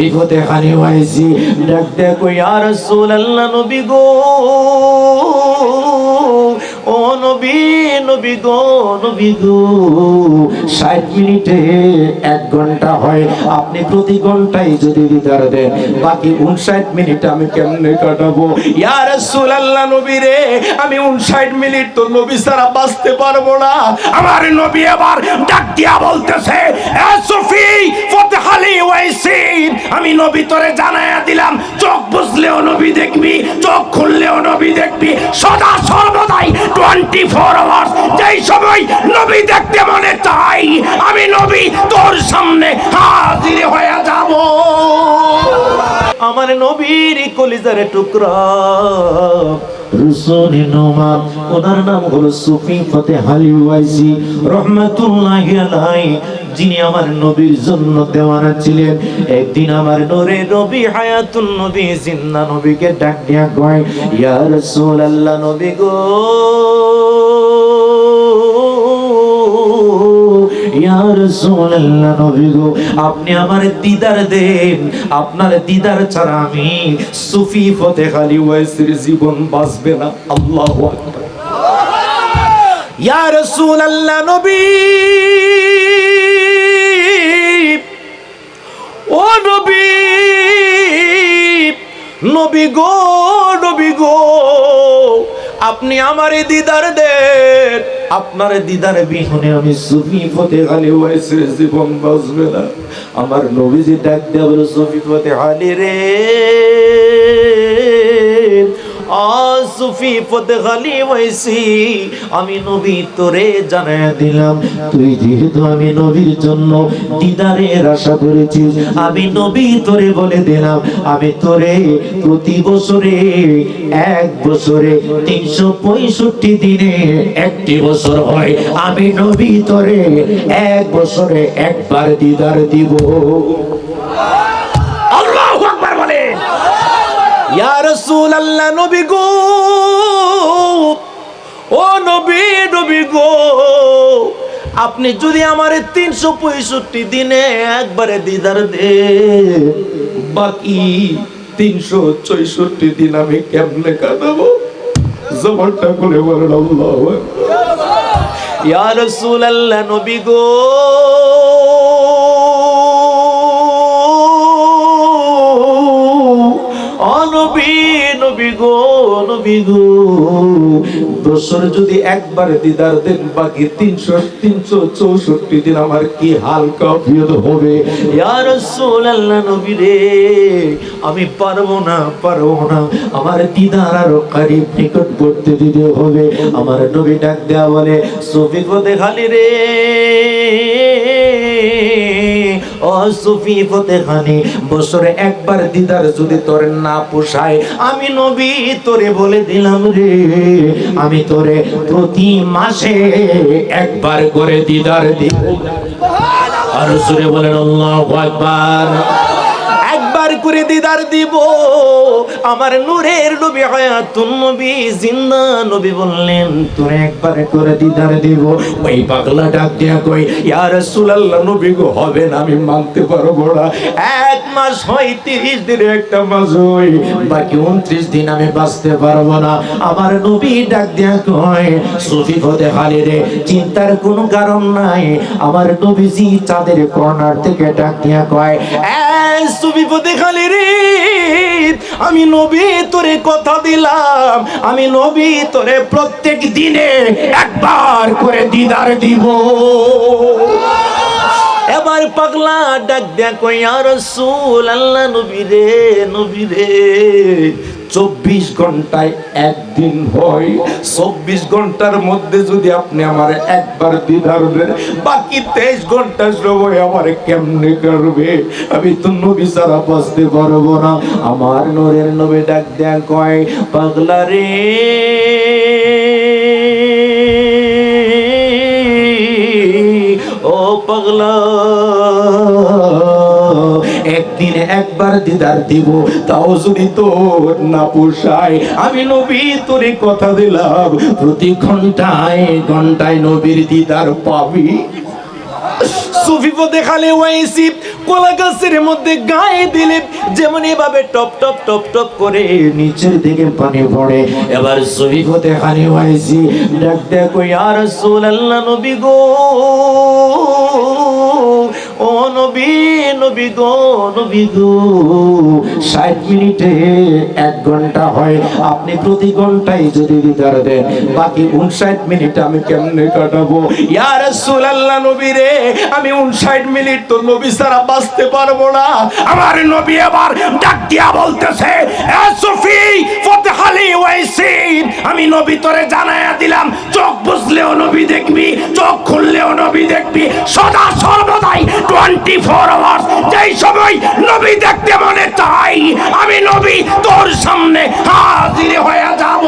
বিপদে খানি হয়েছি, ডাক দেখো ইয়া রাসূলুল্লাহ, নবী গো, ও নবী, নবী গো, নবী গো, 60 মিনিটে 1 ঘন্টা হয়, আপনি প্রতি ঘন্টায় যদি দিদার দেন, বাকি 59 মিনিট আমি কেমনে কাটাবো? ইয়া রাসূলুল্লাহ, নবী রে, আমি 59 মিনিট তো নবী ছাড়া বাঁচতে পারবো না। আমার নবী আবার ডাক দিয়া বলতেছে, এ সুফি ফতহালি ওয়াইসিন, আমি নবী তোরে জানায়া দিলাম, চোখ বুঝলেও নবী দেখবি, চোখ খুললেও নবী দেখবি, সদা সর্বদাই 24 আওয়ার্স যেই সময় নবী দেখতে মনে চাই, আমি নবী তোর সামনে হাজির হয়ে যাব। আমার নবীর কলিজার টুকরা রসুলের নোমান, ওনার নাম হলো সুফি ফতহালি ওয়াইসি রহমাতুল্লাহি আলাইহি, যিনি আমার নবীর জন্য দেওয়ানা ছিলেন। একদিন আমার নূরে নবী হায়াতুন নবী জিন্দা নবীকে ডাক দিয়া কয়, ইয়া রাসূলুল্লাহ, নবী গো, ইয়া রাসূলুল্লাহ, নবী গো, আপনি আমার দিদার দেন, আপনার দিদার ছাড়া আমি সুফি ফতহালি ওয়াইসির জীবন বাঁচবে না। আল্লাহু আকবার। ইয়া রাসূলুল্লাহ, নবী, ও নবী, নবী গো, নবী গো, আপনি আমার দিদার দেন, আপনার দিদার বিহনে আমি সুফি ফতহালি ওয়াইসির জীবন বাঁচবে না। আমার নবীজি ডাক দেয়া বলে, সুফি ফতহালি রে, সুফি ফতহালি ওয়াইসি, আমি নবী তোরে জানায়া দিলাম, তুই যেহেতু আমি নবীর জন্য দিদারের আশা করেছিস, আমি নবী তোরে বলে দিলাম, আমি তোরে প্রতি বছরে 1 বছরে 365 দিনে 1টি বছর হয়, আমি নবী তোরে 1 বছরে একবার দিদার দিব। আল্লাহু আকবার বলেন। ইয়া রাসূলুল্লাহ, নবী গো, ও নবী, নবী গো, আপনি যদি আমারে 365 দিনে একবারে দিদার দেন, বাকি 364 দিন আমি কেমনে কাটাবো? জবানটা খুলে বলেন আল্লাহু আকবার। ইয়া রাসূলুল্লাহ, নবী গো, নবী, নবী গো, নবী গো, বছর যদি একবার দিদার দেন, বাকি 364 দিন আমার কি হাল কাফিয়ত হবে? ইয়া রাসূলুল্লাহ, নবী রে, আমি পারবো না, পারবো না, আমার দিদার আরো করিব নিকটবর্তী দিতে হবে। আমার নবী ডাক দেয়া বলে, সুফি ফতহালি রে, ও সুফি ফতহালি, বছরে একবার দিদার যদি তোর না পোষায়, আমি নবী তোরে বলে দিলাম রে, আমি তোরে প্রতি মাসে একবার করে দিদার দিব। আর জোরে বলেন আল্লাহু আকবার। একবার করে দিদার দিব। আমার নূরের নবী হায়াতুন নবী জিন্দা নবী বললেন, তোরে একবার করে দিদার দিব। ওই পাগলা ডাক দিয়া কই, ইয়া রাসূলুল্লাহ, নবী গো, হবে না, আমি মানতে পারবো না। 1 মাস হয়, 30 দিনে একটা মাস হয়, বাকি 29 দিন আমি বাঁচতে পারবো না। আমার নবী ডাক দিয়া কয়, সুফি ফতহালি রে, চিন্তার কোনো কারণ নাই। আমার নবীজি চাঁদের কর্নার থেকে ডাক দিয়া কয়, এই সুফি ফতহালি রে, আমি নবী তোরে কথা দিলাম, আমি নবী তোরে প্রত্যেক দিনে একবার করে দিদার দিব। এবার পাগলা ডাক দেয়া কই, ইয়া রাসূলুল্লাহ, নবী রে, নবী রে, 24 ঘন্টায় একদিন হয়, 24 ঘন্টার মধ্যে যদি আপনি আমার একবার দিদার দেন, বাকি 23 ঘন্টা সময় আমার কেমনে করবে? আমি তো নবী ছাড়া বাঁচতে পারবো না। আমার নূরের নবী ডাক দেয়া কয়, পাগলা রে, ও পাগলা, একদিনে একবার দিদার দিব, তাও যদি তোর না পোষায়, আমি নবী তোরে কথা দিলাম, প্রতি ঘন্টায় ঘন্টায় নবীর দিদার পাবি। সুফি ফতহালি ওয়াইসি কলা গাছের মধ্যে গায়ে দিলে যেমন এভাবে টপ টপ টপ টপ করে নিচের দিকে পানি পড়ে। এবার সহি ফতেখানি হয়েছি, ডাক দেখো ইয়া রাসূলুল্লাহ, নবী গো, ও নবী, নবী গো, নবী গো, 60 মিনিটে 1 ঘন্টা হয়, আপনি প্রতি ঘন্টায় যদি দিদার দেন, বাকি 59 মিনিট আমি কেমনে কাটাবো? ইয়া রাসূলুল্লাহ, নবী রে, আমি 59 মিনিট তো নবী ছাড়া বাঁচতে পারবো না। আমার নবী আবার ডাক দিয়া বলতেছে, এ সুফি ফতহালি ওয়াইসিন, আমি নবী তোরে জানায়া দিলাম, চোখ বুঝলেও নবী দেখবি, চোখ খুললেও নবী দেখবি, সদা সর্বদাই 24 আওয়ার্স যেই সময় নবী দেখতে মনে চাই, আমি নবী তোর সামনে হাজির হয়ে যাব।